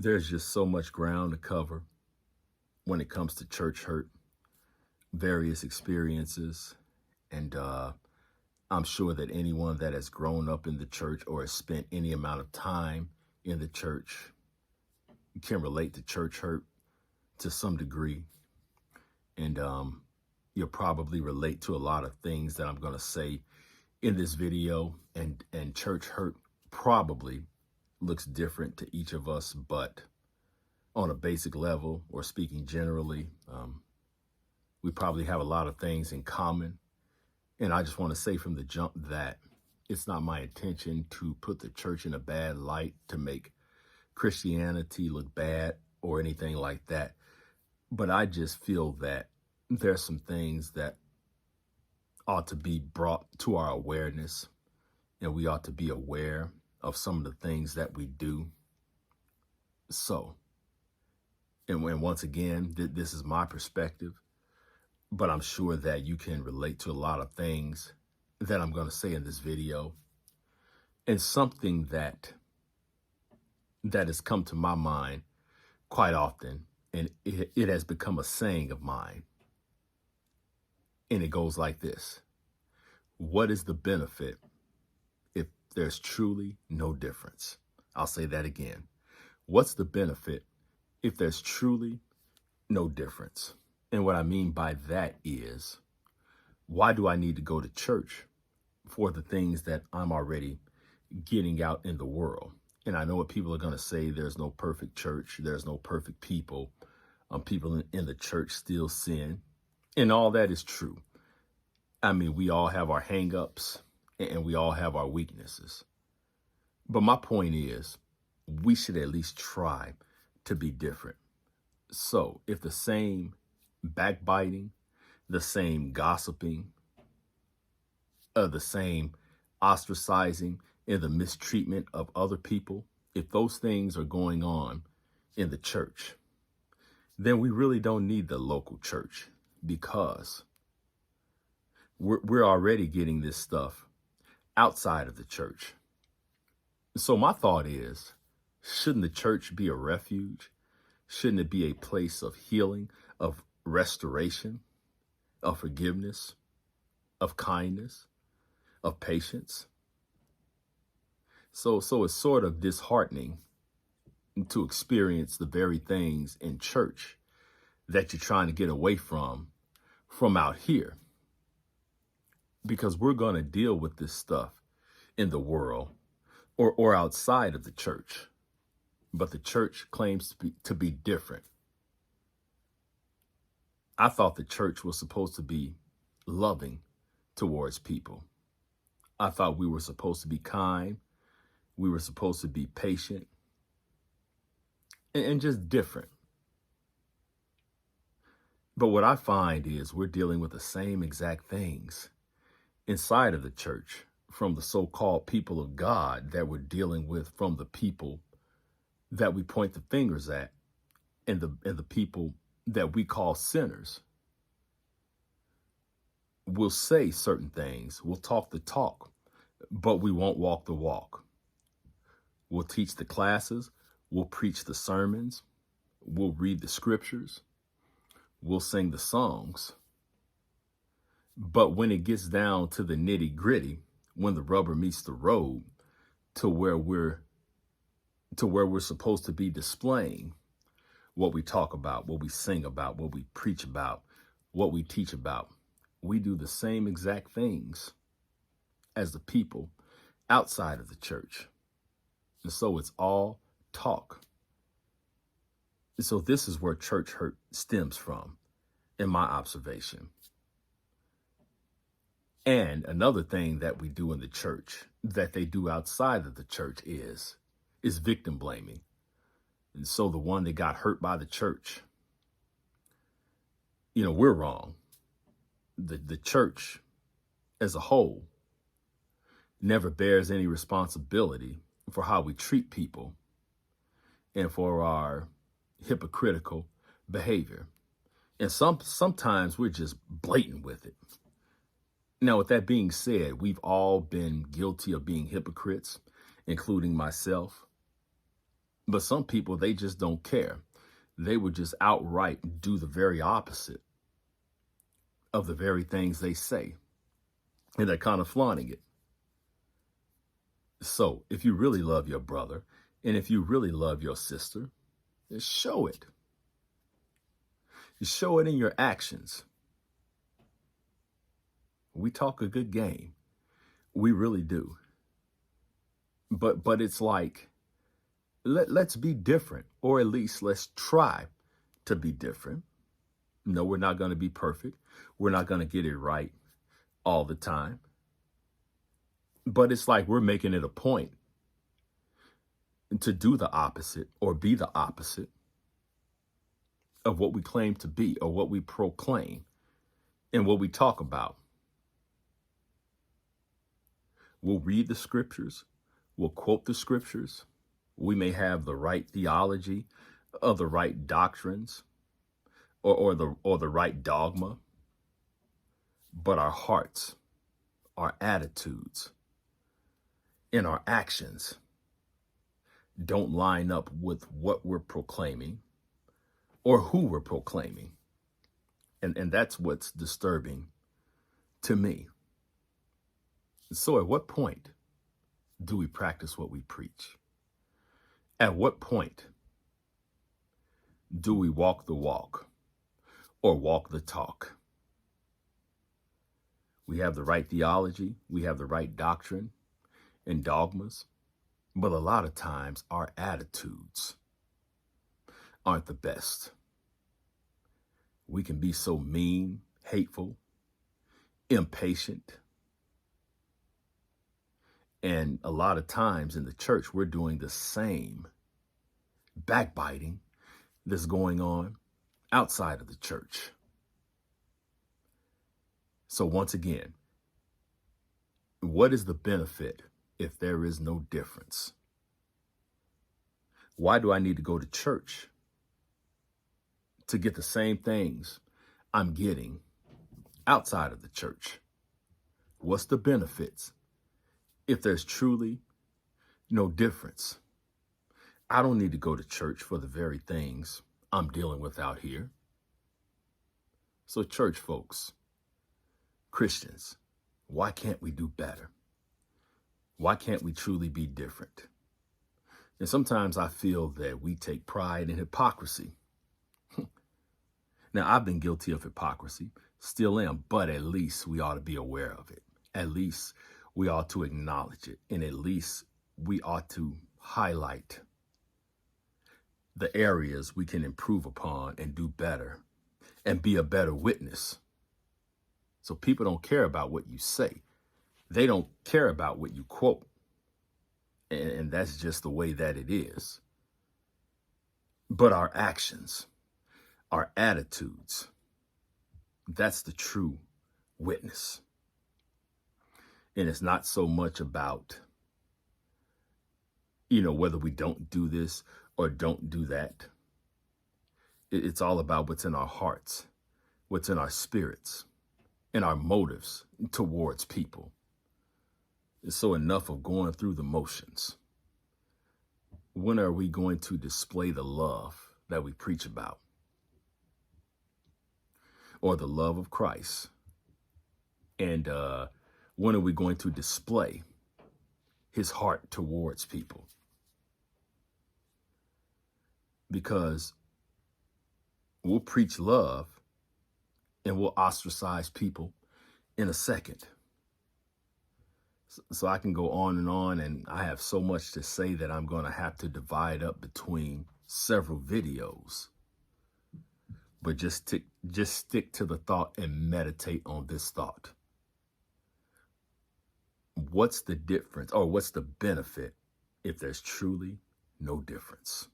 There's just so much ground to cover when it comes to church hurt, various experiences, and I'm sure that anyone that has grown up in the church or has spent any amount of time in the church can relate to church hurt to some degree. And you'll probably relate to a lot of things that I'm going to say in this video. And church hurt probably looks different to each of us, but on a basic level, or speaking generally, we probably have a lot of things in common. And I just want to say from the jump that it's not my intention to put the church in a bad light, to make Christianity look bad or anything like that. But I just feel that there's some things that ought to be brought to our awareness, and we ought to be aware of some of the things that we do. So, and once again, this is my perspective, but I'm sure that you can relate to a lot of things that I'm going to say in this video. And something that has come to my mind quite often, and it has become a saying of mine. And it goes like this: what is the benefit if there's truly no difference? I'll say that again. What's the benefit if there's truly no difference? And what I mean by that is, why do I need to go to church for the things that I'm already getting out in the world? And I know what people are going to say: there's no perfect church, there's no perfect people. People in the church still sin. And all that is true. I mean, we all have our hang-ups and we all have our weaknesses. But my point is, we should at least try to be different. So if the same backbiting, the same gossiping, the same ostracizing and the mistreatment of other people, if those things are going on in the church, then we really don't need the local church, because we're already getting this stuff outside of the church. So my thought is, shouldn't the church be a refuge? Shouldn't it be a place of healing, of restoration, of forgiveness, of kindness, of patience? So it's sort of disheartening to experience the very things in church that you're trying to get away from out here. Because we're going to deal with this stuff in the world or outside of the church. But the church claims to be different. I thought the church was supposed to be loving towards people. I thought we were supposed to be kind. We were supposed to be patient and just different. But what I find is we're dealing with the same exact things inside of the church, from the so-called people of God, that we're dealing with from the people that we point the fingers at, and the people that we call sinners. We'll say certain things, we'll talk the talk, but we won't walk the walk. We'll teach the classes, we'll preach the sermons, we'll read the scriptures, we'll sing the songs. But when it gets down to the nitty gritty, when the rubber meets the road, to where we're supposed to be displaying what we talk about, what we sing about, what we preach about, what we teach about, we do the same exact things as the people outside of the church. And so it's all talk. And so this is where church hurt stems from, in my observation. And another thing that we do in the church that they do outside of the church is victim blaming. And so the one that got hurt by the church, we're wrong. The church as a whole never bears any responsibility for how we treat people and for our hypocritical behavior. And sometimes we're just blatant with it. Now, with that being said, we've all been guilty of being hypocrites, including myself. But some people, they just don't care. They would just outright do the very opposite of the very things they say. And they're kind of flaunting it. So if you really love your brother and if you really love your sister, then show it. You show it in your actions. We talk a good game. We really do. But it's like, let's be different, or at least let's try to be different. No, we're not going to be perfect. We're not going to get it right all the time. But it's like we're making it a point to do the opposite or be the opposite of what we claim to be or what we proclaim and what we talk about. We'll read the scriptures. We'll quote the scriptures. We may have the right theology or the right doctrines or the right dogma, but our hearts, our attitudes, and our actions don't line up with what we're proclaiming or who we're proclaiming. And that's what's disturbing to me. So at what point do we practice what we preach? At what point do we walk the walk or walk the talk? We have the right theology, we have the right doctrine and dogmas, but a lot of times our attitudes aren't the best. We can be so mean, hateful, impatient. And a lot of times in the church, we're doing the same backbiting that's going on outside of the church. So once again, what is the benefit if there is no difference? Why do I need to go to church to get the same things I'm getting outside of the church? What's the benefits if there's truly no difference? I don't need to go to church for the very things I'm dealing with out here. So church folks, Christians, why can't we do better? Why can't we truly be different? And sometimes I feel that we take pride in hypocrisy. Now, I've been guilty of hypocrisy, still am, but at least we ought to be aware of it. At least we ought to acknowledge it. And at least we ought to highlight the areas we can improve upon and do better and be a better witness. So people don't care about what you say. They don't care about what you quote. And that's just the way that it is. But our actions, our attitudes, that's the true witness. And it's not so much about, whether we don't do this or don't do that. It's all about what's in our hearts, what's in our spirits, and our motives towards people. So enough of going through the motions. When are we going to display the love that we preach about? Or the love of Christ? And when are we going to display his heart towards people? Because we'll preach love and we'll ostracize people in a second. So I can go on, and I have so much to say that I'm going to have to divide up between several videos. But just stick to the thought and meditate on this thought. What's the difference, or what's the benefit if there's truly no difference?